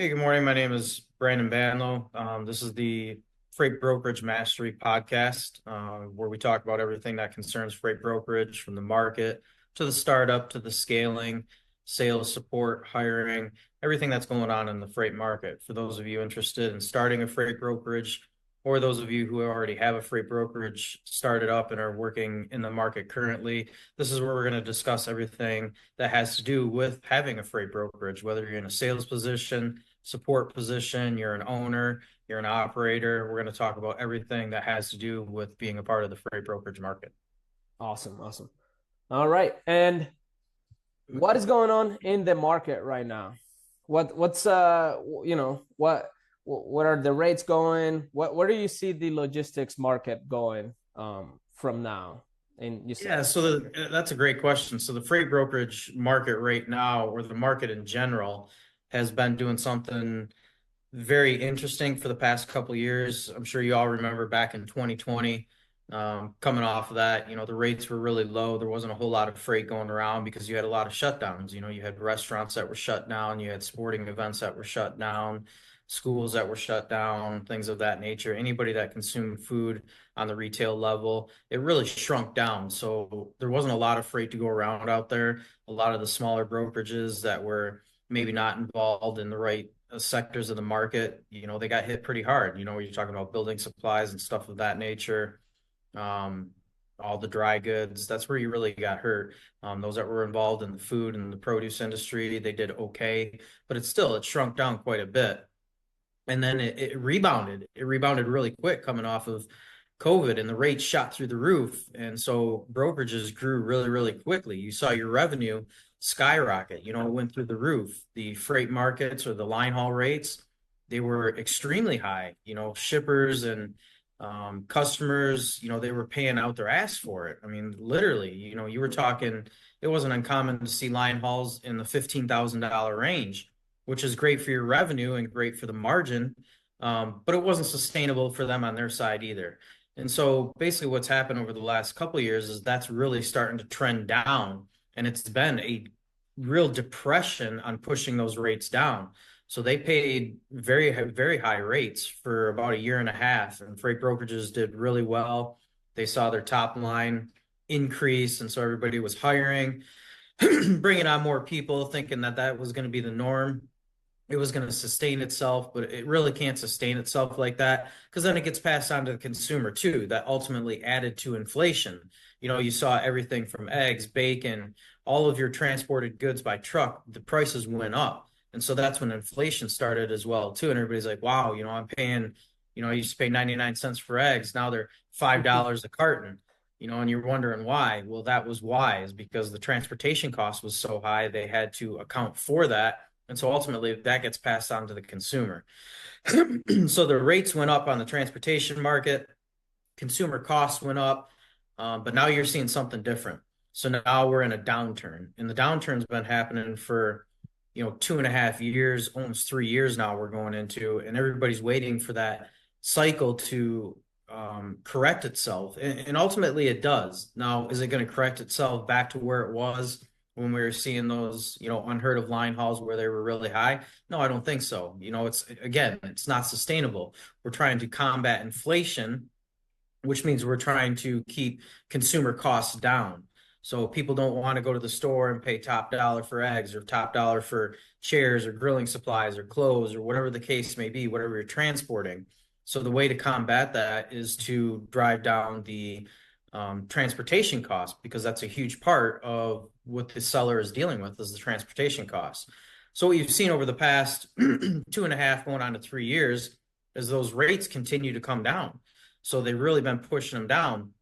Hey, good morning. My name is Brandon Banlow. This is the Freight Brokerage Mastery podcast, where we talk about everything that concerns freight brokerage, from the market to the startup to the scaling, sales support, hiring, everything that's going on in the freight market. For those of you interested in starting a freight brokerage, or those of you who already have a freight brokerage started up and are working in the market currently, this is where we're going to discuss everything that has to do with having a freight brokerage, whether you're in a sales position, support position, you're an owner, you're an operator. We're going to talk about everything that has to do with being a part of the freight brokerage market. Awesome, awesome. All right. And what is going on in the market right now? What are the rates going? Where do you see the logistics market going from now? And you said, That's a great question. So the freight brokerage market right now, or the market in general, has been doing something very interesting for the past couple of years. I'm sure you all remember back in 2020, coming off of that, the rates were really low. There wasn't a whole lot of freight going around because you had a lot of shutdowns. You had restaurants that were shut down, you had sporting events that were shut down, schools that were shut down, things of that nature. Anybody that consumed food on the retail level, it really shrunk down. So there wasn't a lot of freight to go around out there. A lot of the smaller brokerages that were maybe not involved in the right sectors of the market, they got hit pretty hard. You're talking about building supplies and stuff of that nature, um, all the dry goods. That's where you really got hurt. Those that were involved in the food and the produce industry, they did okay, but it shrunk down quite a bit. And then it rebounded. It rebounded really quick coming off of COVID, and the rates shot through the roof. And so brokerages grew really, really quickly. You saw your revenue skyrocket, it went through the roof. The freight markets or the line haul rates, they were extremely high. Shippers and customers, they were paying out their ass for it. I mean, literally, you were talking, it wasn't uncommon to see line hauls in the $15,000 range, which is great for your revenue and great for the margin. But it wasn't sustainable for them on their side either. And so basically what's happened over the last couple of years is that's really starting to trend down. And it's been a real depression on pushing those rates down. So they paid very, very high rates for about a year and a half, and freight brokerages did really well. They saw their top line increase, and so everybody was hiring, bringing on more people, thinking that that was going to be the norm. It was going to sustain itself, but it really can't sustain itself like that, because then it gets passed on to the consumer too. That ultimately added to inflation. You saw everything from eggs, bacon, all of your transported goods by truck, the prices went up. And so that's when inflation started as well too. And everybody's like, wow, I'm paying, I used to pay 99 cents for eggs. Now they're $5 a carton, and you're wondering why. Well, that was why, is because the transportation cost was so high, they had to account for that. And so ultimately that gets passed on to the consumer. So the rates went up on the transportation market, consumer costs went up, but now you're seeing something different. So now we're in a downturn, and the downturn's been happening for 2.5 years, almost 3 years now we're going into, and everybody's waiting for that cycle to correct itself. And ultimately it does. Now, is it going to correct itself back to where it was when we were seeing those, unheard of line hauls where they were really high? No, I don't think so. It's not sustainable. We're trying to combat inflation, which means we're trying to keep consumer costs down. So people don't want to go to the store and pay top dollar for eggs or top dollar for chairs or grilling supplies or clothes or whatever the case may be, whatever you're transporting. So the way to combat that is to drive down the transportation cost, because that's a huge part of what the seller is dealing with, is the transportation costs. So what you've seen over the past 2.5 going on to 3 years is those rates continue to come down. So they've really been pushing them down.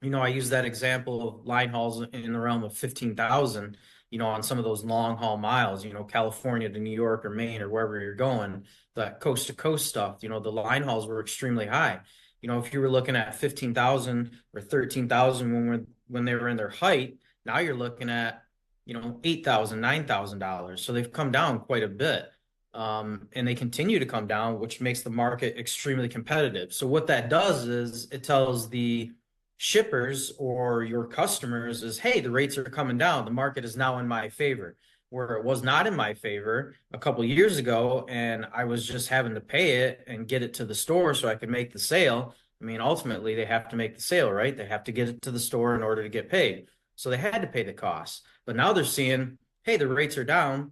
I use that example of line hauls in the realm of 15,000, on some of those long haul miles, California to New York or Maine or wherever you're going, that coast to coast stuff, the line hauls were extremely high. If you were looking at 15,000 or 13,000 when they were in their height, now you're looking at, $8,000, $9,000. So they've come down quite a bit. And they continue to come down, which makes the market extremely competitive. So what that does is it tells the shippers or your customers is, hey, the rates are coming down. The market is now in my favor. where it was not in my favor a couple years ago, and I was just having to pay it and get it to the store so I could make the sale. I mean, ultimately, they have to make the sale, right? They have to get it to the store in order to get paid. So they had to pay the costs. But now they're seeing, hey, the rates are down.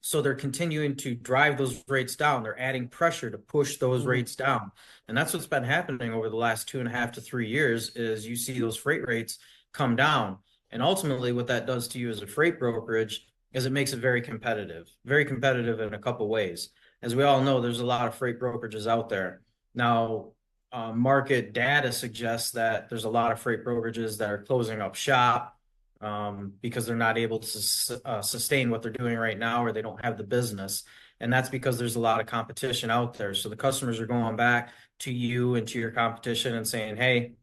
So they're continuing to drive those rates down. They're adding pressure to push those Mm-hmm. rates down. And that's what's been happening over the last 2.5 to 3 years is you see those freight rates come down. And ultimately what that does to you as a freight brokerage is it makes it very competitive in a couple ways. As we all know, there's a lot of freight brokerages out there. Now, market data suggests that there's a lot of freight brokerages that are closing up shop because they're not able to sustain what they're doing right now, or they don't have the business. And that's because there's a lot of competition out there. So the customers are going back to you and to your competition and saying, hey,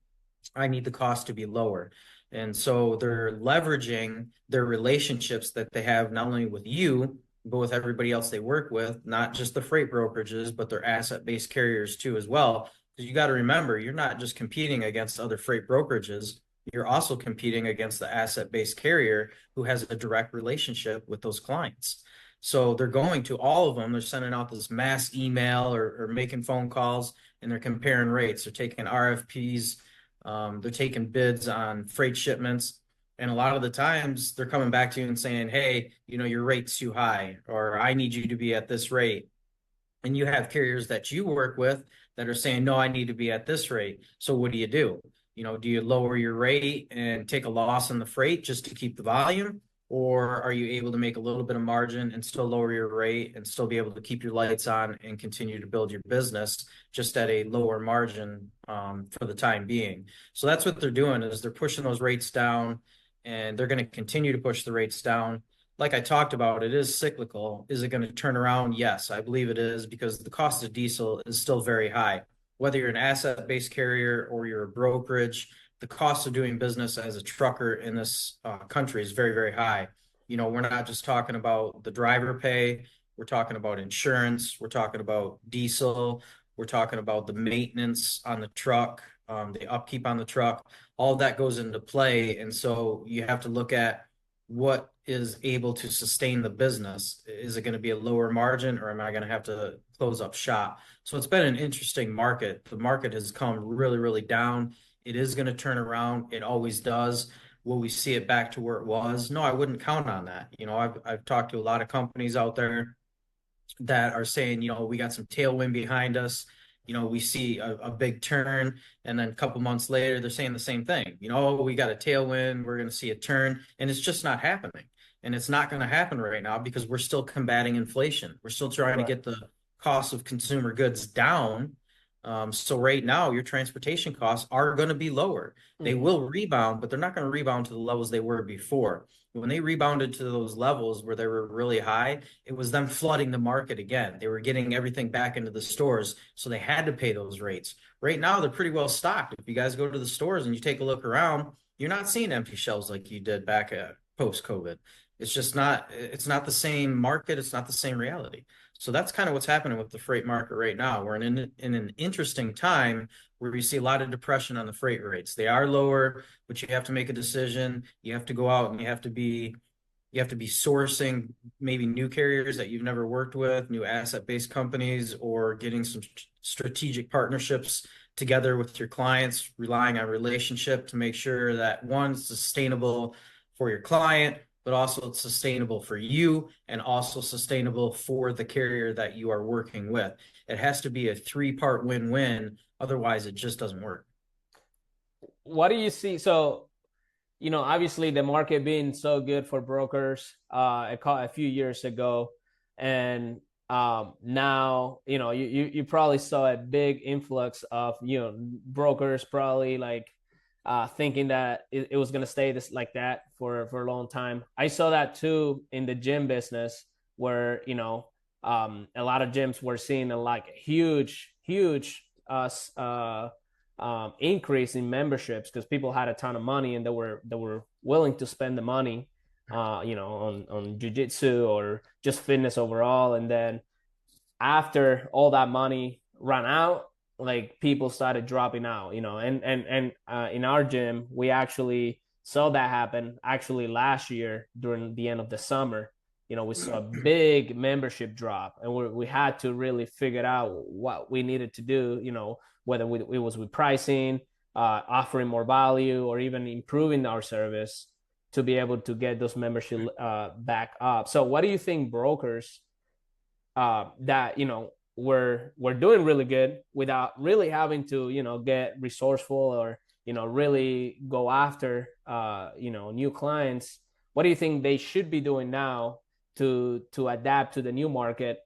I need the cost to be lower. And so they're leveraging their relationships that they have not only with you, but with everybody else they work with, not just the freight brokerages, but their asset-based carriers too, as well. Because you got to remember, you're not just competing against other freight brokerages, you're also competing against the asset-based carrier who has a direct relationship with those clients. So they're going to all of them, they're sending out this mass email or making phone calls, and they're comparing rates. They're taking RFPs, they're taking bids on freight shipments. And a lot of the times they're coming back to you and saying, hey, your rate's too high, or I need you to be at this rate. And you have carriers that you work with that are saying, no, I need to be at this rate. So what do? Do you lower your rate and take a loss on the freight just to keep the volume? Or are you able to make a little bit of margin and still lower your rate and still be able to keep your lights on and continue to build your business just at a lower margin for the time being? So that's what they're doing is they're pushing those rates down, and they're going to continue to push the rates down. Like I talked about, it is cyclical. Is it going to turn around? Yes, I believe it is, because the cost of diesel is still very high. Whether you're an asset-based carrier or you're a brokerage, the cost of doing business as a trucker in this country is very, very high. We're not just talking about the driver pay. We're talking about insurance. We're talking about diesel. We're talking about the maintenance on the truck, the upkeep on the truck. All of that goes into play. And so you have to look at what is able to sustain the business. Is it going to be a lower margin, or am I going to have to close up shop? So it's been an interesting market. The market has come really, really down. It is going to turn around. It always does. Will we see it back to where it was? No, I wouldn't count on that. I've talked to a lot of companies out there that are saying, we got some tailwind behind us. We see a big turn, and then a couple months later, they're saying the same thing. We got a tailwind, we're going to see a turn, and it's just not happening. And it's not going to happen right now because we're still combating inflation. We're still trying to Right. get the cost of consumer goods down. So right now, your transportation costs are going to be lower. They Mm-hmm. will rebound, but they're not going to rebound to the levels they were before. When they rebounded to those levels where they were really high, it was them flooding the market again. They were getting everything back into the stores, so they had to pay those rates. Right now, they're pretty well stocked. If you guys go to the stores and you take a look around, you're not seeing empty shelves like you did back at post-COVID. It's not the same market, it's not the same reality. So that's kind of what's happening with the freight market right now. We're in an interesting time where you see a lot of depression on the freight rates. They are lower, but you have to make a decision. You have to go out and you have to be sourcing maybe new carriers that you've never worked with, new asset-based companies, or getting some strategic partnerships together with your clients, relying on relationship to make sure that one, it's sustainable for your client, but also it's sustainable for you and also sustainable for the carrier that you are working with. It has to be a three-part win-win. Otherwise, it just doesn't work. What do you see? So, obviously the market being so good for brokers, it caught a few years ago, and now you probably saw a big influx of brokers probably like thinking that it was going to stay this like that for a long time. I saw that too in the gym business where a lot of gyms were seeing a huge increase in memberships because people had a ton of money and they were willing to spend the money on jiu-jitsu or just fitness overall. And then after all that money ran out, like people started dropping out, and in our gym we actually saw that happen actually last year during the end of the summer. we saw a big membership drop, and we had to really figure out what we needed to do, whether it was with pricing, offering more value, or even improving our service to be able to get those membership back up. So what do you think brokers that we're doing really good without really having to get resourceful or really go after new clients? What do you think they should be doing now to adapt to the new market,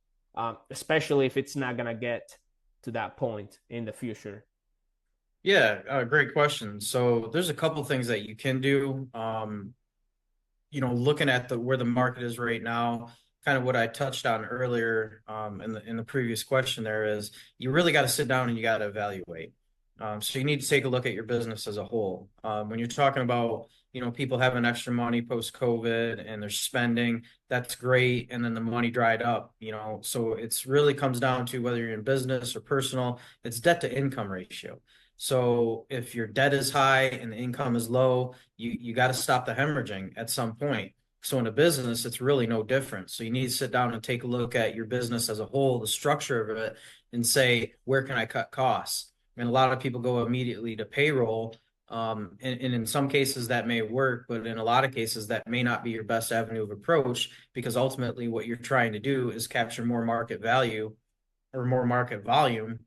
especially if it's not gonna get to that point in the future? Yeah, great question. So there's a couple things that you can do. Looking at the where the market is right now, kind of what I touched on earlier, in the previous question there is you really got to sit down and you got to evaluate. So you need to take a look at your business as a whole. When you're talking about, people having extra money post COVID and they're spending, that's great. And then the money dried up, so it's really comes down to whether you're in business or personal, it's debt to income ratio. So if your debt is high and the income is low, you got to stop the hemorrhaging at some point. So in a business, it's really no different. So you need to sit down and take a look at your business as a whole, the structure of it, and say, where can I cut costs? And a lot of people go immediately to payroll. And in some cases that may work, but in a lot of cases that may not be your best avenue of approach, because ultimately what you're trying to do is capture more market value or more market volume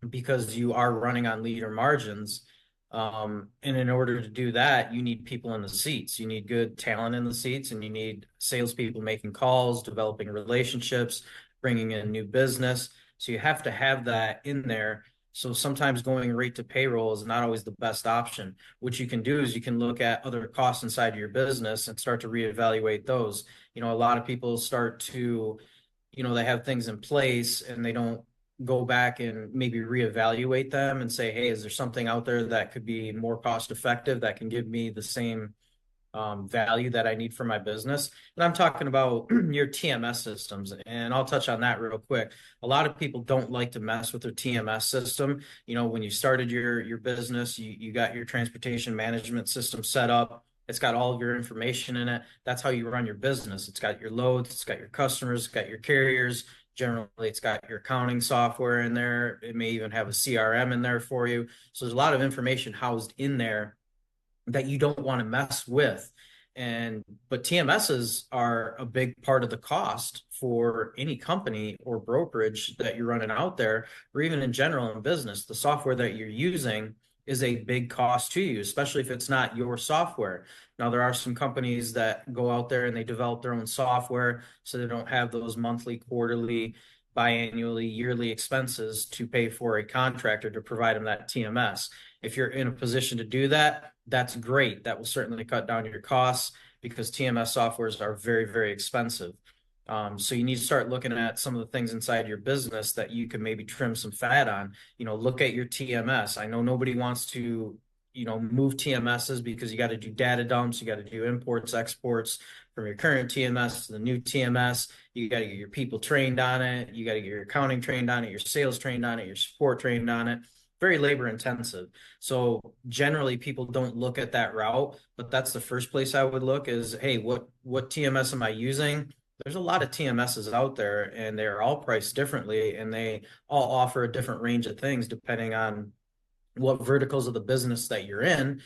because you are running on leader margins. And in order to do that, you need people in the seats. You need good talent in the seats, and you need salespeople making calls, developing relationships, bringing in new business. So you have to have that in there. So sometimes going right to payroll is not always the best option. What you can do is you can look at other costs inside of your business and start to reevaluate those. A lot of people start to, they have things in place and they don't go back and maybe reevaluate them and say, hey, is there something out there that could be more cost effective that can give me the same value that I need for my business? And I'm talking about your TMS systems, and I'll touch on that real quick. A lot of people don't like to mess with their TMS system. When you started your business, you got your transportation management system set up. It's got all of your information in it. That's how you run your business. It's got your loads, it's got your customers, it's got your carriers. Generally, it's got your accounting software in there. It may even have a CRM in there for you. So there's a lot of information housed in there that you don't want to mess with. But TMSs are a big part of the cost for any company or brokerage that you're running out there, or even in general in business. The software that you're using is a big cost to you, especially if it's not your software. Now, there are some companies that go out there and they develop their own software so they don't have those monthly, quarterly, biannually, yearly expenses to pay for a contractor to provide them that TMS. If you're in a position to do that, that's great. That will certainly cut down your costs because TMS softwares are very, very expensive. So you need to start looking at some of the things inside your business that you can maybe trim some fat on. Look at your TMS. I know nobody wants to, move TMSs because you got to do data dumps, you got to do imports, exports from your current TMS to the new TMS. You got to get your people trained on it. You got to get your accounting trained on it, your sales trained on it, your support trained on it. Very labor intensive. So generally people don't look at that route, but that's the first place I would look is, hey, what TMS am I using? There's a lot of TMSs out there and they're all priced differently and they all offer a different range of things depending on what verticals of the business that you're in,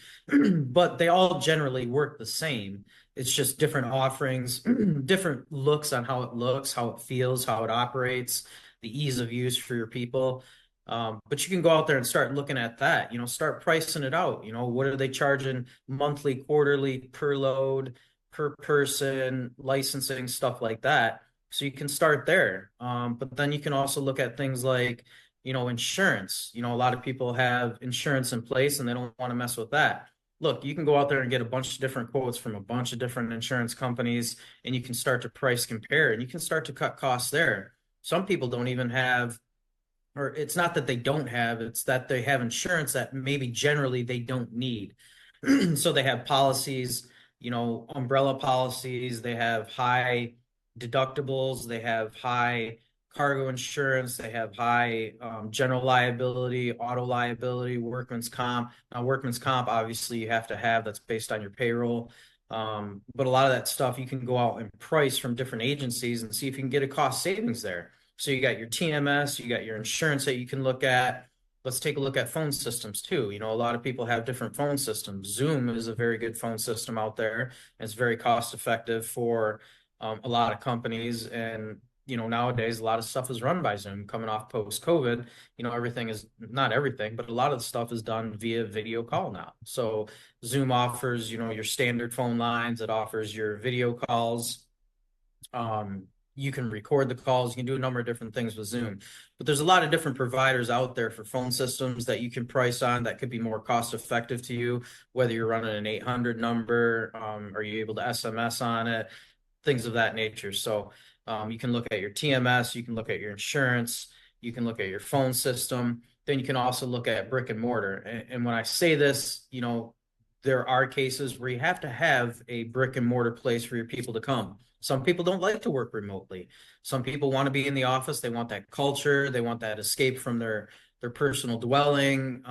but they all generally work the same. It's just different offerings, different looks on how it looks, how it feels, how it operates, the ease of use for your people. But you can go out there and start looking at that, start pricing it out. What are they charging monthly, quarterly, per load, per person, licensing, stuff like that. So you can start there. But then you can also look at things like, insurance. A lot of people have insurance in place and they don't want to mess with that. Look, you can go out there and get a bunch of different quotes from a bunch of different insurance companies, and you can start to price compare and you can start to cut costs there. Some people don't even have, or it's not that they don't have, it's that they have insurance that maybe generally they don't need. So they have policies, umbrella policies, they have high deductibles, they have high cargo insurance, they have high general liability, auto liability, workman's comp. Now, workman's comp, obviously, you have to have that's based on your payroll. But a lot of that stuff you can go out and price from different agencies and see if you can get a cost savings there. So you got your TMS, you got your insurance that you can look at. Let's take a look at phone systems too. A lot of people have different phone systems. Zoom is a very good phone system out there. It's very cost effective for a lot of companies. And nowadays a lot of stuff is run by Zoom coming off post COVID. Everything is not everything, but a lot of the stuff is done via video call now. So Zoom offers, your standard phone lines. It offers your video calls. You can record the calls. You can do a number of different things with Zoom. But there's a lot of different providers out there for phone systems that you can price on that could be more cost effective to you, whether you're running an 800 number, are you able to SMS on it, things of that nature. So you can look at your TMS, you can look at your insurance, you can look at your phone system. Then you can also look at brick and mortar. And when I say this, there are cases where you have to have a brick and mortar place for your people to come. Some people don't like to work remotely. Some people want to be in the office. They want that culture. They want that escape from their personal dwelling.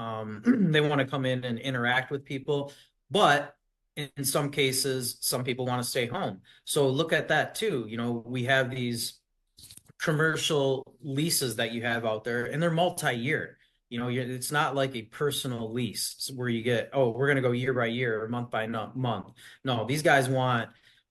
They want to come in and interact with people. But in some cases, some people want to stay home. So look at that too. We have these commercial leases that you have out there, and they're multi-year. It's not like a personal lease where you get, oh, we're going to go year by year or month by month. No, these guys want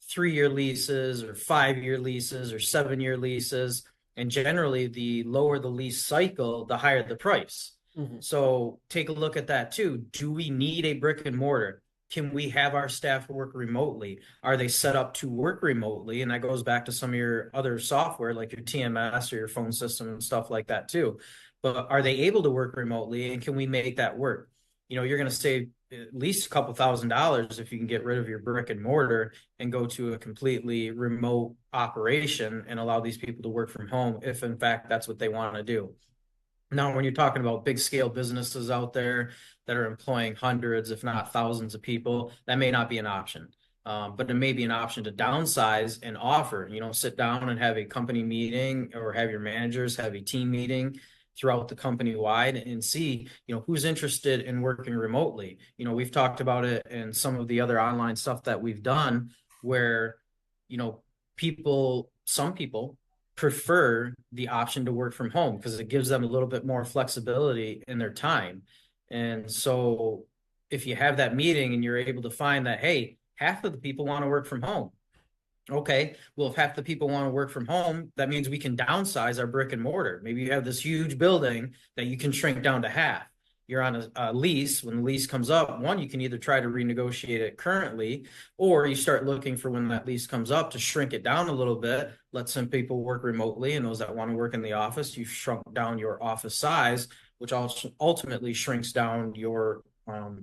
3-year leases or 5-year leases or 7-year leases. And generally, the lower the lease cycle, the higher the price. Mm-hmm. So take a look at that too. Do we need a brick and mortar? Can we have our staff work remotely? Are they set up to work remotely? And that goes back to some of your other software, like your TMS or your phone system and stuff like that too. But are they able to work remotely, and can we make that work? You're going to save at least a couple $1,000s if you can get rid of your brick and mortar and go to a completely remote operation and allow these people to work from home if in fact that's what they want to do. Now, when you're talking about big scale businesses out there that are employing hundreds, if not thousands of people, that may not be an option. But it may be an option to downsize and offer, sit down and have a company meeting or have your managers have a team meeting throughout the company wide and see, who's interested in working remotely. We've talked about it in some of the other online stuff that we've done where, some people prefer the option to work from home because it gives them a little bit more flexibility in their time. And so if you have that meeting and you're able to find that, hey, half of the people want to work from home. Okay, well, if half the people want to work from home, that means we can downsize our brick and mortar. Maybe you have this huge building that you can shrink down to half. You're on a lease. When the lease comes up, one, you can either try to renegotiate it currently, or you start looking for when that lease comes up to shrink it down a little bit, let some people work remotely, and those that want to work in the office, you've shrunk down your office size, which also ultimately shrinks down your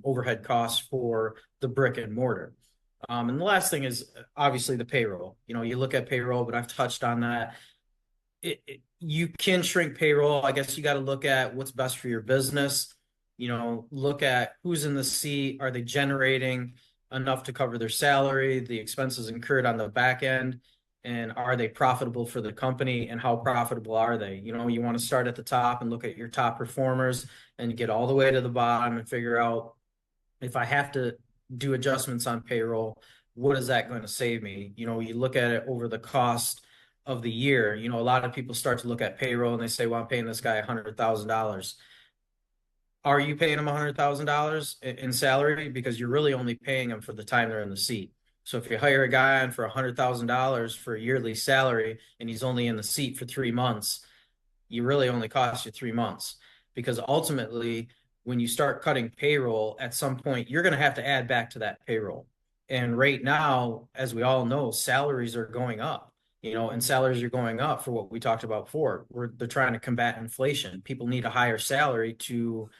overhead costs for the brick and mortar. And the last thing is obviously the payroll. You look at payroll, but I've touched on that. You can shrink payroll. I guess you got to look at what's best for your business. Look at who's in the seat. Are they generating enough to cover their salary, the expenses incurred on the back end, and are they profitable for the company, and how profitable are they? You want to start at the top and look at your top performers and get all the way to the bottom and figure out, if I have to do adjustments on payroll, what is that going to save me? You look at it over the cost of the year. A lot of people start to look at payroll and they say, well, I'm paying this guy $100,000. Are you paying them $100,000 in salary? Because you're really only paying them for the time they're in the seat. So if you hire a guy on for $100,000 for a yearly salary and he's only in the seat for 3 months, you really only cost you 3 months. Because ultimately, when you start cutting payroll, at some point, you're going to have to add back to that payroll. And right now, as we all know, salaries are going up. And salaries are going up for what we talked about before. They're trying to combat inflation. People need a higher salary to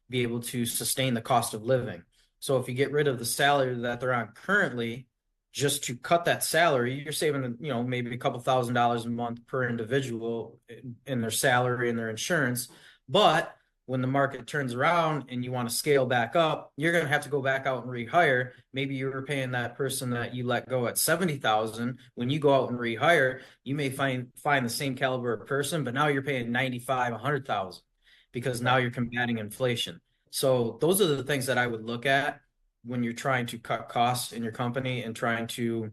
be able to sustain the cost of living. So if you get rid of the salary that they're on currently, just to cut that salary, you're saving, maybe a couple $1,000s a month per individual in their salary and their insurance. But when the market turns around and you want to scale back up, you're going to have to go back out and rehire. Maybe you were paying that person that you let go at 70,000. When you go out and rehire, you may find the same caliber of person, but now you're paying 95, 100,000 because now you're combating inflation. So those are the things that I would look at. when you're trying to cut costs in your company and trying to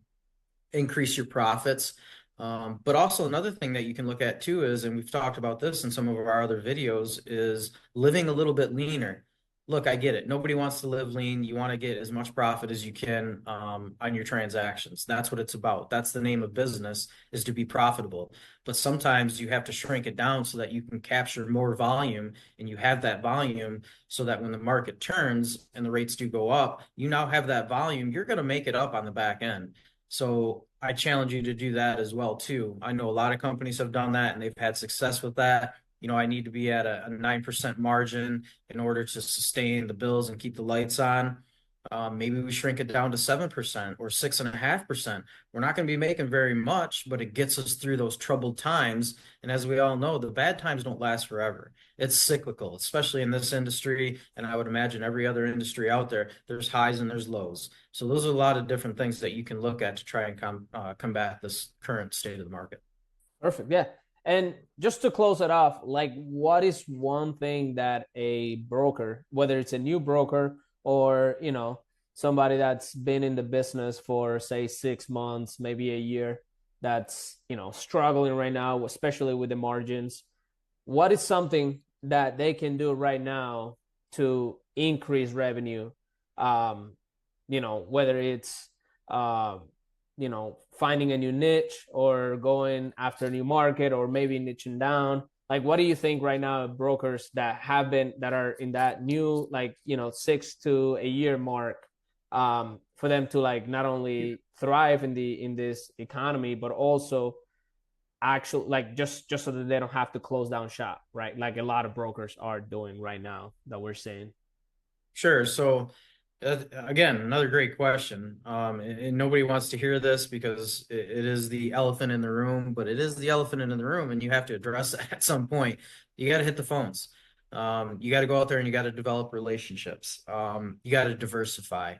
increase your profits. But also another thing that you can look at too is, and we've talked about this in some of our other videos, is living a little bit leaner. Look, I get it. Nobody wants to live lean. You want to get as much profit as you can on your transactions. That's what it's about. That's the name of business, is to be profitable. But sometimes you have to shrink it down so that you can capture more volume, and you have that volume so that when the market turns and the rates do go up, you now have that volume. You're going to make it up on the back end. So I challenge you to do that as well too. I know a lot of companies have done that and they've had success with that. I need to be at a 9% margin in order to sustain the bills and keep the lights on. Maybe we shrink it down to 7% or 6.5%. We're not going to be making very much, but it gets us through those troubled times. And as we all know, the bad times don't last forever. It's cyclical, especially in this industry. And I would imagine every other industry out there, there's highs and there's lows. So those are a lot of different things that you can look at to try and combat this current state of the market. Perfect. Yeah. And just to close it off, like what is one thing that a broker, whether it's a new broker or, somebody that's been in the business for say 6 months, maybe a year, that's, struggling right now, especially with the margins, what is something that they can do right now to increase revenue? Whether it's finding a new niche or going after a new market or maybe niching down. Like, what do you think right now brokers that are in that new, 6 to a year mark, for them to like not only thrive in this economy, but also actual, like, just so that they don't have to close down shop, right? Like a lot of brokers are doing right now that we're seeing. Sure. So again, another great question. And nobody wants to hear this because it is the elephant in the room, but it is the elephant in the room, and you have to address that at some point. You got to hit the phones. You got to go out there and you got to develop relationships. You got to diversify.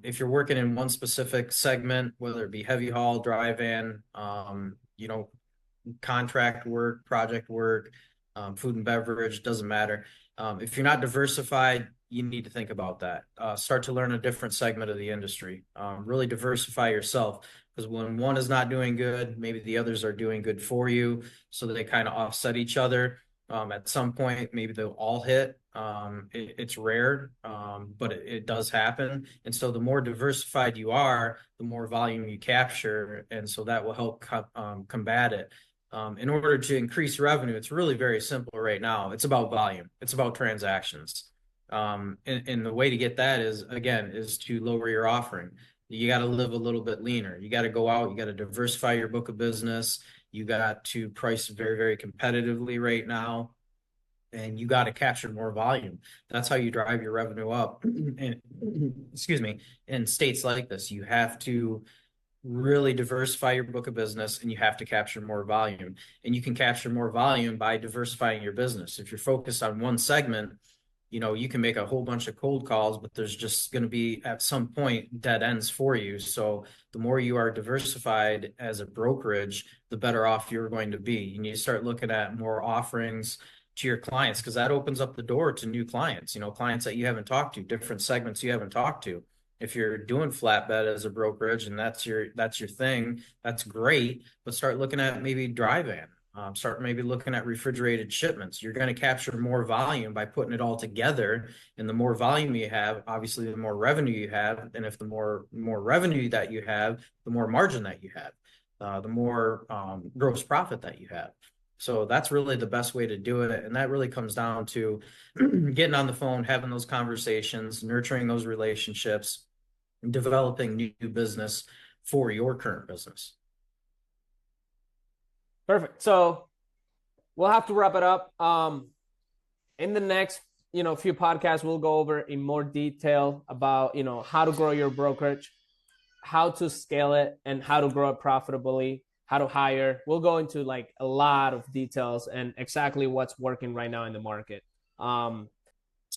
If you're working in one specific segment, whether it be heavy haul, dry van, contract work, project work, food and beverage, doesn't matter. If you're not diversified, you need to think about that. Start to learn a different segment of the industry. Really diversify yourself, because when one is not doing good, maybe the others are doing good for you. So that they kind of offset each other. At some point, maybe they'll all hit. It's rare, but it does happen. And so the more diversified you are, the more volume you capture. And so that will help combat it. In order to increase revenue, it's really very simple right now. It's about volume. It's about transactions. And the way to get that is, again, is to lower your offering. You got to live a little bit leaner. You got to go out. You got to diversify your book of business. You got to price very, very competitively right now. And you got to capture more volume. That's how you drive your revenue up. And excuse me, in states like this, you have to really diversify your book of business and you have to capture more volume. And you can capture more volume by diversifying your business. If you're focused on one segment, you can make a whole bunch of cold calls, but there's just going to be at some point dead ends for you. So the more you are diversified as a brokerage, the better off you're going to be. You need to start looking at more offerings to your clients, because that opens up the door to new clients, clients that you haven't talked to, different segments you haven't talked to. If you're doing flatbed as a brokerage and that's your thing, that's great. But start looking at maybe dry van. Start maybe looking at refrigerated shipments. You're going to capture more volume by putting it all together. And the more volume you have, obviously, the more revenue you have. And if the more revenue that you have, the more margin that you have, the more gross profit that you have. So that's really the best way to do it. And that really comes down to getting on the phone, having those conversations, nurturing those relationships, and developing new business for your current business. Perfect. So we'll have to wrap it up. In the next, few podcasts, we'll go over in more detail about, how to grow your brokerage, how to scale it, and how to grow it profitably, how to hire. We'll go into like a lot of details and exactly what's working right now in the market.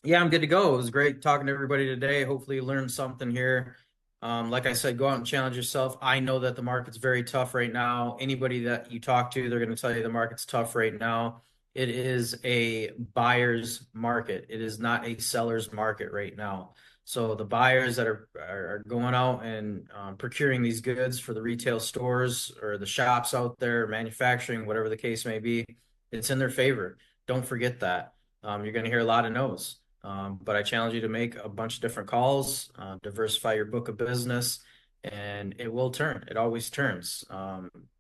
Yeah, I'm good to go. It was great talking to everybody today. Hopefully you learned something here. Like I said, go out and challenge yourself. I know that the market's very tough right now. Anybody that you talk to, they're going to tell you the market's tough right now. It is a buyer's market. It is not a seller's market right now. So the buyers that are going out and procuring these goods for the retail stores or the shops out there, manufacturing, whatever the case may be, it's in their favor. Don't forget that. You're going to hear a lot of no's. But I challenge you to make a bunch of different calls, diversify your book of business, and it will turn. It always turns.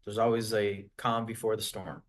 There's always a calm before the storm.